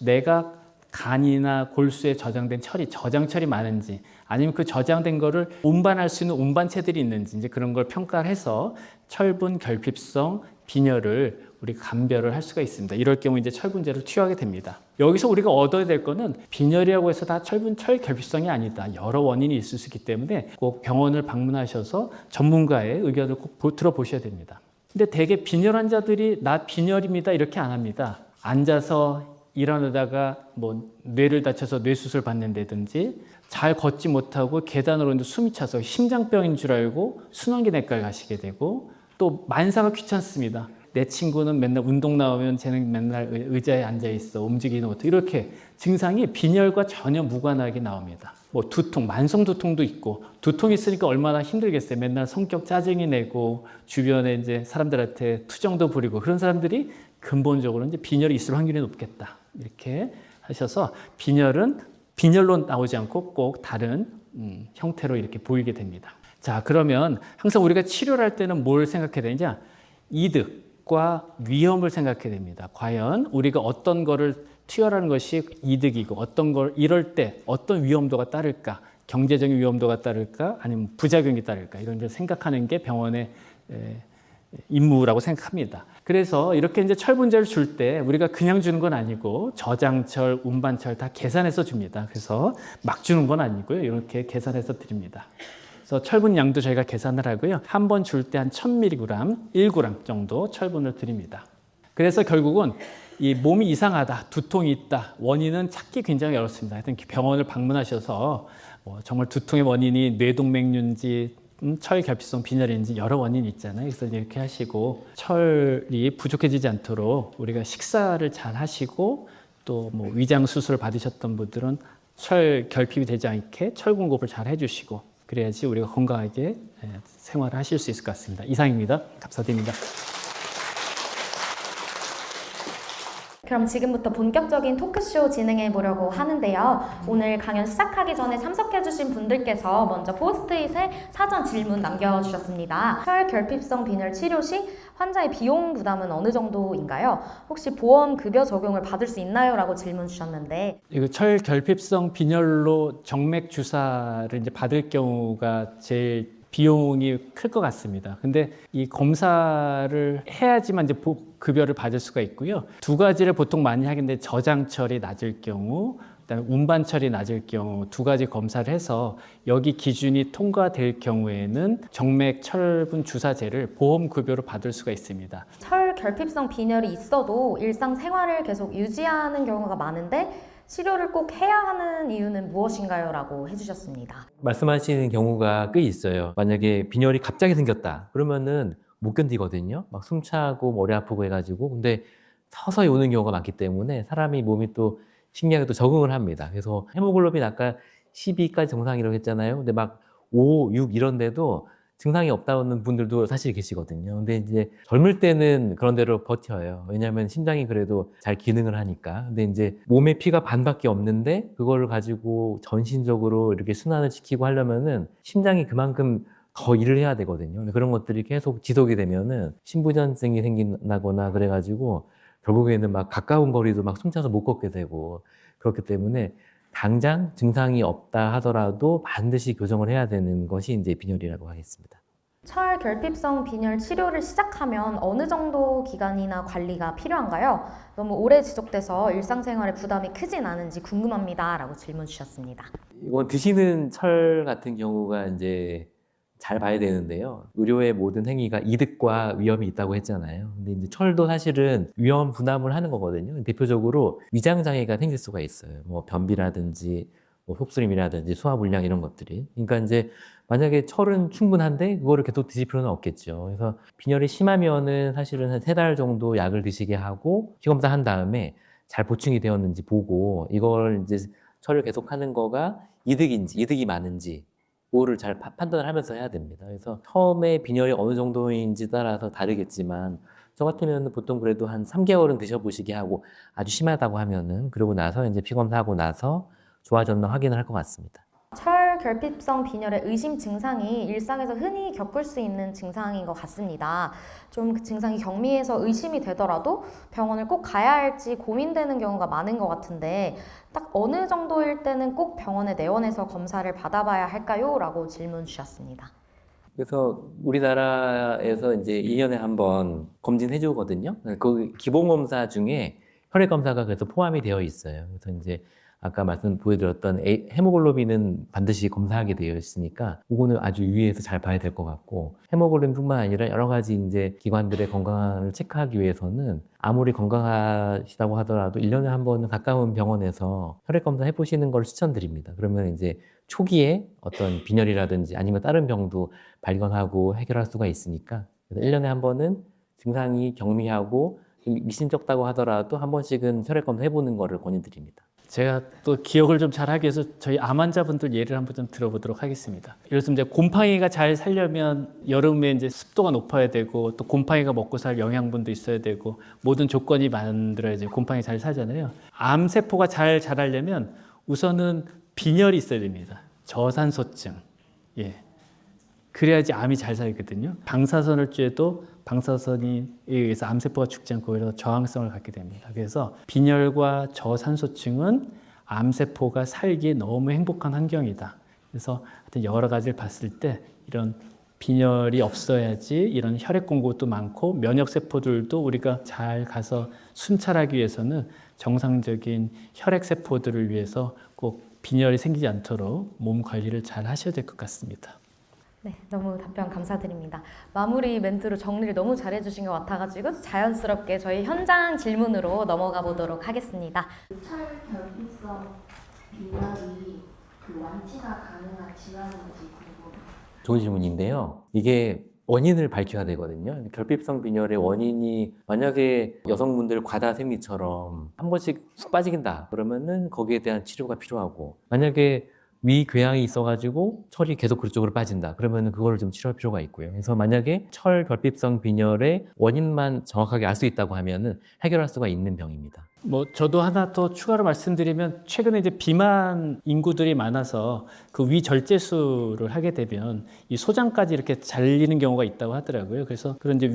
내가 간이나 골수에 저장된 철이 저장철이 많은지 아니면 그 저장된 거를 운반할 수 있는 운반체들이 있는지 이제 그런 걸 평가를 해서 철분 결핍성 빈혈을 우리가 감별을 할 수가 있습니다. 이럴 경우 이제 철분제를 투여하게 됩니다. 여기서 우리가 얻어야 될 거는 빈혈이라고 해서 다 철 결핍성이 아니다. 여러 원인이 있을 수 있기 때문에 꼭 병원을 방문하셔서 전문가의 의견을 꼭 들어보셔야 됩니다. 근데 대개 빈혈 환자들이 나 빈혈입니다 이렇게 안 합니다. 앉아서 일어나다가 뭐 뇌를 다쳐서 뇌수술 받는다든지 잘 걷지 못하고 계단으로 숨이 차서 심장병인 줄 알고 순환기내과를 가시게 되고 또 만사가 귀찮습니다. 내 친구는 맨날 운동 나오면 쟤는 맨날 의자에 앉아 있어 움직이는 것도 이렇게 증상이 빈혈과 전혀 무관하게 나옵니다. 뭐 두통, 만성 두통도 있고 두통이 있으니까 얼마나 힘들겠어요. 맨날 성격 짜증이 내고 주변에 이제 사람들한테 투정도 부리고 그런 사람들이 근본적으로 이제 빈혈이 있을 확률이 높겠다. 이렇게 하셔서 빈혈은 빈혈로 나오지 않고 꼭 다른 형태로 이렇게 보이게 됩니다. 자, 그러면 항상 우리가 치료를 할 때는 뭘 생각해야 되느냐? 이득과 위험을 생각해야 됩니다. 과연 우리가 어떤 거를 투여하는 것이 이득이고 어떤 걸 이럴 때 어떤 위험도가 따를까? 경제적인 위험도가 따를까? 아니면 부작용이 따를까? 이런 걸 생각하는 게 병원의 임무라고 생각합니다. 그래서 이렇게 이제 철분제를 줄 때 우리가 그냥 주는 건 아니고 저장철, 운반철 다 계산해서 줍니다. 그래서 막 주는 건 아니고요. 이렇게 계산해서 드립니다. 그래서 철분 양도 저희가 계산을 하고요. 한 번 줄 때 한 1000mg, 1g 정도 철분을 드립니다. 그래서 결국은 이 몸이 이상하다, 두통이 있다, 원인은 찾기 굉장히 어렵습니다. 하여튼 병원을 방문하셔서 정말 두통의 원인이 뇌동맥류인지 철 결핍성 빈혈인지 여러 원인이 있잖아요. 그래서 이렇게 하시고 철이 부족해지지 않도록 우리가 식사를 잘 하시고 또 뭐 위장 수술을 받으셨던 분들은 철 결핍이 되지 않게 철 공급을 잘 해주시고 그래야지 우리가 건강하게 생활을 하실 수 있을 것 같습니다. 이상입니다. 감사드립니다. 그럼 지금부터 본격적인 토크쇼 진행해 보려고 하는데요. 오늘 강연 시작하기 전에 참석해주신 분들께서 먼저 포스트잇에 사전 질문 남겨주셨습니다. 철 결핍성 빈혈 치료 시 환자의 비용 부담은 어느 정도인가요? 혹시 보험 급여 적용을 받을 수 있나요? 라고 질문 주셨는데 이거 철 결핍성 빈혈로 정맥 주사를 이제 받을 경우가 제일 비용이 클 것 같습니다. 근데 이 검사를 해야지만 이제 급여를 받을 수가 있고요. 두 가지를 보통 많이 하는데 저장철이 낮을 경우, 그다음에 운반철이 낮을 경우 두 가지 검사를 해서 여기 기준이 통과될 경우에는 정맥 철분 주사제를 보험 급여로 받을 수가 있습니다. 철 결핍성 빈혈이 있어도 일상생활을 계속 유지하는 경우가 많은데 치료를 꼭 해야 하는 이유는 무엇인가요? 라고 해주셨습니다. 말씀하시는 경우가 꽤 있어요. 만약에 빈혈이 갑자기 생겼다. 그러면은 못 견디거든요. 막 숨차고 머리 아프고 해가지고. 근데 서서히 오는 경우가 많기 때문에 사람이 몸이 또 신기하게 또 적응을 합니다. 그래서 헤모글로빈 아까 12까지 정상이라고 했잖아요. 근데 막 5, 6 이런데도 증상이 없다는 분들도 사실 계시거든요. 근데 이제 젊을 때는 그런 대로 버텨요. 왜냐하면 심장이 그래도 잘 기능을 하니까. 근데 이제 몸에 피가 반밖에 없는데 그거를 가지고 전신적으로 이렇게 순환을 시키고 하려면은 심장이 그만큼 더 일을 해야 되거든요. 근데 그런 것들이 계속 지속이 되면은 심부전증이 생긴다거나 그래가지고 결국에는 막 가까운 거리도 막 숨차서 못 걷게 되고 그렇기 때문에 당장 증상이 없다 하더라도 반드시 교정을 해야 되는 것이 이제 빈혈이라고 하겠습니다. 철결핍성 빈혈 치료를 시작하면 어느 정도 기간이나 관리가 필요한가요? 너무 오래 지속돼서 일상생활에 부담이 크진 않은지 궁금합니다. 라고 질문 주셨습니다. 이건 드시는 철 같은 경우가 이제 잘 봐야 되는데요. 의료의 모든 행위가 이득과 위험이 있다고 했잖아요. 근데 이제 철도 사실은 위험 분담을 하는 거거든요. 대표적으로 위장 장애가 생길 수가 있어요. 뭐 변비라든지 뭐 속쓰림이라든지 소화불량 이런 것들이. 그러니까 이제 만약에 철은 충분한데 그거를 계속 드실 필요는 없겠죠. 그래서 빈혈이 심하면은 사실은 한 3달 정도 약을 드시게 하고 피 검사한 다음에 잘 보충이 되었는지 보고 이걸 이제 철을 계속 하는 거가 이득이 많은지 그거를 잘 판단을 하면서 해야 됩니다. 그래서 처음에 빈혈이 어느 정도인지 따라서 다르겠지만 저 같으면 보통 그래도 한 3개월은 드셔보시게 하고 아주 심하다고 하면은 그러고 나서 이제 피 검사하고 나서 좋아졌나 확인을 할 것 같습니다. 철결핍성 빈혈의 의심 증상이 일상에서 흔히 겪을 수 있는 증상인 것 같습니다. 좀 그 증상이 경미해서 의심이 되더라도 병원을 꼭 가야 할지 고민되는 경우가 많은 것 같은데 딱 어느 정도일 때는 꼭 병원에 내원해서 검사를 받아봐야 할까요? 라고 질문 주셨습니다. 그래서 우리나라에서 이제 1년에 한 번 검진해 주거든요. 그 기본 검사 중에 혈액 검사가 그래서 포함이 되어 있어요. 그래서 이제 아까 보여드렸던 헤모글로빈은 반드시 검사하게 되어 있으니까 그거는 아주 유의해서 잘 봐야 될 것 같고 헤모글로빈뿐만 아니라 여러 가지 이제 기관들의 건강을 체크하기 위해서는 아무리 건강하시다고 하더라도 1년에 한 번은 가까운 병원에서 혈액 검사 해보시는 걸 추천드립니다. 그러면 이제 초기에 어떤 빈혈이라든지 아니면 다른 병도 발견하고 해결할 수가 있으니까 1년에 한 번은 증상이 경미하고 미심쩍다고 하더라도 한 번씩은 혈액 검사 해보는 거를 권유드립니다. 제가 또 기억을 좀 잘하기 위해서 저희 암 환자분들 예를 한번 좀 들어보도록 하겠습니다. 예를 들면 이제 곰팡이가 잘 살려면 여름에 이제 습도가 높아야 되고 또 곰팡이가 먹고 살 영양분도 있어야 되고 모든 조건이 만들어야지 곰팡이 잘 살잖아요. 암 세포가 잘 자라려면 우선은 빈혈이 있어야 됩니다. 저산소증. 예. 그래야지 암이 잘 살거든요. 방사선을 쬐도 방사선에 의해서 암세포가 죽지 않고 오히려 저항성을 갖게 됩니다. 그래서 빈혈과 저산소증은 암세포가 살기에 너무 행복한 환경이다. 그래서 하여튼 여러 가지를 봤을 때 이런 빈혈이 없어야지 이런 혈액 공급도 많고 면역세포들도 우리가 잘 가서 순찰하기 위해서는 정상적인 혈액세포들을 위해서 꼭 빈혈이 생기지 않도록 몸 관리를 잘 하셔야 될 것 같습니다. 네, 너무 답변 감사드립니다. 마무리 멘트로 정리를 너무 잘해주신 것 같아가지고 자연스럽게 저희 현장 질문으로 넘어가 보도록 하겠습니다. 철결핍성 빈혈이 그 완치가 가능한 질환인지 궁금해요. 좋은 질문인데요. 이게 원인을 밝혀야 되거든요. 결핍성 빈혈의 원인이 만약에 여성분들 과다생리처럼 한 번씩 쑥 빠지긴다 그러면은 거기에 대한 치료가 필요하고 만약에 위 궤양이 있어가지고 철이 계속 그쪽으로 빠진다 그러면은 그거를 좀 치료할 필요가 있고요. 그래서 만약에 철 결핍성 빈혈의 원인만 정확하게 알 수 있다고 하면은 해결할 수가 있는 병입니다. 뭐 저도 하나 더 추가로 말씀드리면 최근에 이제 비만 인구들이 많아서 그 위절제술을 하게 되면 이 소장까지 이렇게 잘리는 경우가 있다고 하더라고요. 그래서 그런 이제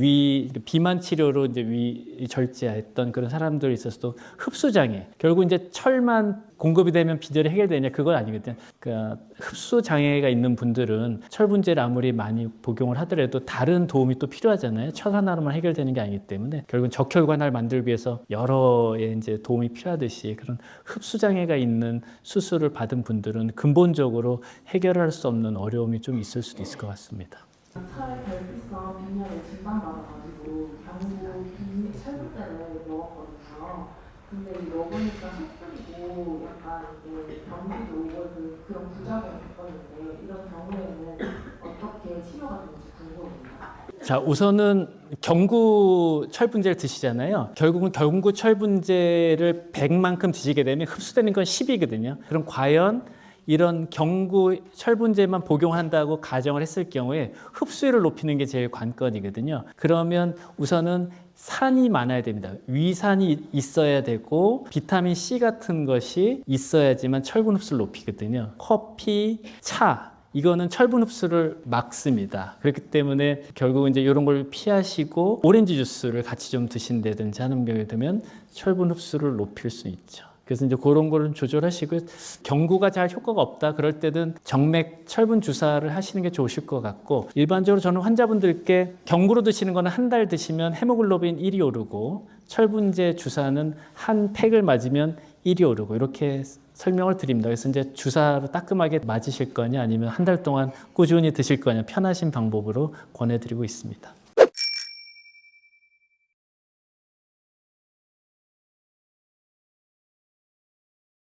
비만 치료로 이제 위 절제했던 그런 사람들이 있어서도 흡수 장애. 결국 이제 철만 공급이 되면 빈혈이 해결되냐 그건 아니거든요. 그러니까 흡수 장애가 있는 분들은 철분제를 아무리 많이 복용을 하더라도 다른 도움이 또 필요하잖아요. 철 하나로만 해결되는 게 아니기 때문에 결국은 적혈관을 만들기 위해서 여러의 이제 도움이 필요하듯이 그런 흡수 장애가 있는 수술을 받은 분들은 근본적으로 해결할 수 없는 어려움이 좀 있을 수도 있을 것 같습니다. 철결핍성 빈혈을 진단받아가지고 병부 철분제를 먹었거든요. 근데 먹으니까 속쓰리고 약간 이제 변비도 오고 그런 부작용이 있었는데 이런 경우에는 어떻게 어떻게 치료가 되는지 궁금합니다. 자, 우선은 경구 철분제를 드시잖아요. 결국은 경구 철분제를 100만큼 드시게 되면 흡수되는 건 10이거든요. 그럼 과연 이런 경구 철분제만 복용한다고 가정을 했을 경우에 흡수율을 높이는 게 제일 관건이거든요. 그러면 우선은 산이 많아야 됩니다. 위산이 있어야 되고 비타민 C 같은 것이 있어야지만 철분 흡수를 높이거든요. 커피, 차 이거는 철분 흡수를 막습니다. 그렇기 때문에 결국은 이제 이런 걸 피하시고 오렌지 주스를 같이 좀 드신다든지 하는 경우에 되면 철분 흡수를 높일 수 있죠. 그래서 이제 그런 거를 조절하시고 경구가 잘 효과가 없다 그럴 때는 정맥 철분 주사를 하시는 게 좋으실 것 같고 일반적으로 저는 환자분들께 경구로 드시는 거는 한 달 드시면 헤모글로빈 1이 오르고 철분제 주사는 한 팩을 맞으면 1이 오르고 이렇게 설명을 드립니다. 그래서 이제 주사로 따끔하게 맞으실 거냐 아니면 한 달 동안 꾸준히 드실 거냐 편하신 방법으로 권해드리고 있습니다.